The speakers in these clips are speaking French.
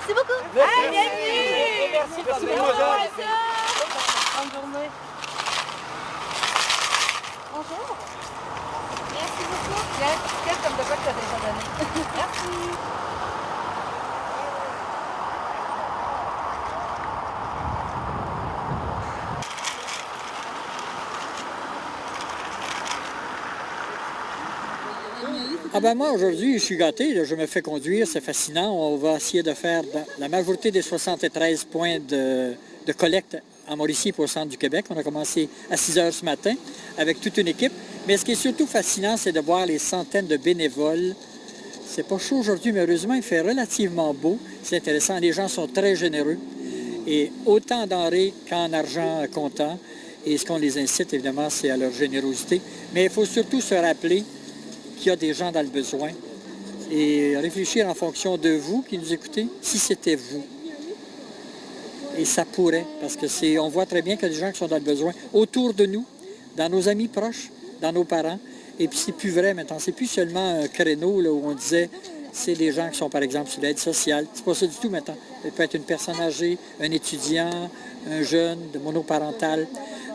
Merci beaucoup. Merci. Bienvenue. Merci, mademoiselle. Bonne journée. Bonjour. Merci beaucoup. Tiens, quel comme de quoi tu as déjà donné. Merci. Ah ben moi, aujourd'hui, je suis gâté, là, je me fais conduire, c'est fascinant. On va essayer de faire la majorité des 73 points de collecte en Mauricie pour le centre du Québec. On a commencé à 6 heures ce matin avec toute une équipe. Mais ce qui est surtout fascinant, c'est de voir les centaines de bénévoles. C'est pas chaud aujourd'hui, mais heureusement, il fait relativement beau. C'est intéressant, les gens sont très généreux. Et autant en denrées qu'en argent comptant. Et ce qu'on les incite, évidemment, c'est à leur générosité. Mais il faut surtout se rappeler qu'il y a des gens dans le besoin et réfléchir en fonction de vous qui nous écoutez, si c'était vous. Et ça pourrait, parce que on voit très bien qu'il y a des gens qui sont dans le besoin autour de nous, dans nos amis proches, dans nos parents. Et puis c'est plus vrai maintenant, c'est plus seulement un créneau là, où on disait c'est des gens qui sont par exemple sur l'aide sociale. C'est pas ça du tout maintenant. Ça peut être une personne âgée, un étudiant, un jeune, de monoparental.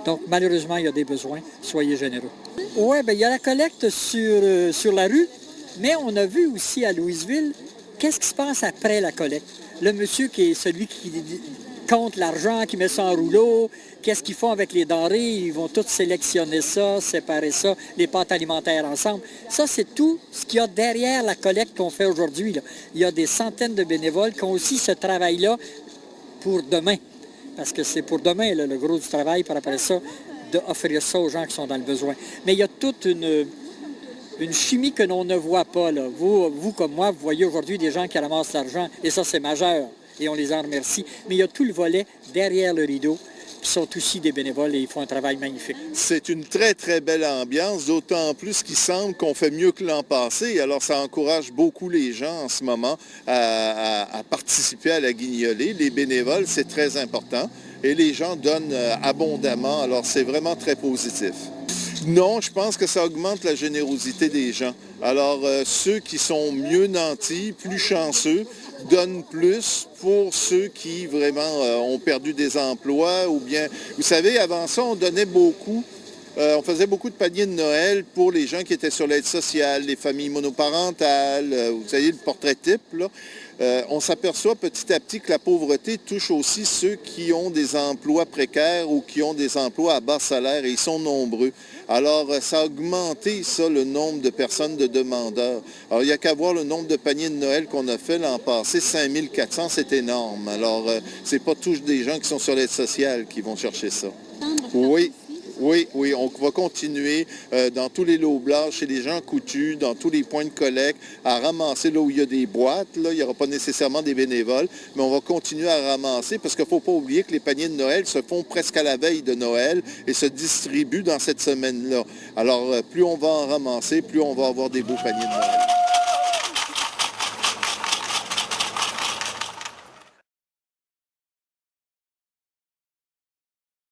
Donc, malheureusement, il y a des besoins. Soyez généreux. Oui, bien, il y a la collecte sur la rue, mais on a vu aussi à Louisville, qu'est-ce qui se passe après la collecte? Le monsieur qui est celui qui compte l'argent, qui met ça en rouleau, qu'est-ce qu'ils font avec les denrées? Ils vont tous sélectionner ça, séparer ça, les pâtes alimentaires ensemble. Ça, c'est tout ce qu'il y a derrière la collecte qu'on fait aujourd'hui. Il y a des centaines de bénévoles qui ont aussi ce travail-là pour demain. Parce que c'est pour demain là, le gros du travail, puis après ça, d'offrir ça aux gens qui sont dans le besoin. Mais il y a toute une chimie que l'on ne voit pas. Là. Vous, comme moi, vous voyez aujourd'hui des gens qui ramassent l'argent, et ça, c'est majeur, et on les en remercie. Mais il y a tout le volet derrière le rideau, qui sont aussi des bénévoles, et ils font un travail magnifique. C'est une très, très belle ambiance, d'autant plus qu'il semble qu'on fait mieux que l'an passé. Alors, ça encourage beaucoup les gens en ce moment à participer à la guignolée. Les bénévoles, c'est très important. Et les gens donnent abondamment. Alors, c'est vraiment très positif. Non, je pense que ça augmente la générosité des gens. Alors, ceux qui sont mieux nantis, plus chanceux, donnent plus pour ceux qui vraiment ont perdu des emplois ou bien... Vous savez, avant ça, on donnait beaucoup. On faisait beaucoup de paniers de Noël pour les gens qui étaient sur l'aide sociale, les familles monoparentales, vous savez, le portrait type, là. On s'aperçoit petit à petit que la pauvreté touche aussi ceux qui ont des emplois précaires ou qui ont des emplois à bas salaire, et ils sont nombreux. Alors, ça a augmenté, ça, le nombre de personnes de demandeurs. Alors, il n'y a qu'à voir le nombre de paniers de Noël qu'on a fait l'an passé, 5400, c'est énorme. Alors, c'est pas tous des gens qui sont sur l'aide sociale qui vont chercher ça. Oui. Oui, on va continuer dans tous les lots blancs, chez les gens coutus, dans tous les points de collecte, à ramasser là où il y a des boîtes. Là, il n'y aura pas nécessairement des bénévoles, mais on va continuer à ramasser parce qu'il ne faut pas oublier que les paniers de Noël se font presque à la veille de Noël et se distribuent dans cette semaine-là. Alors, plus on va en ramasser, plus on va avoir des beaux paniers de Noël.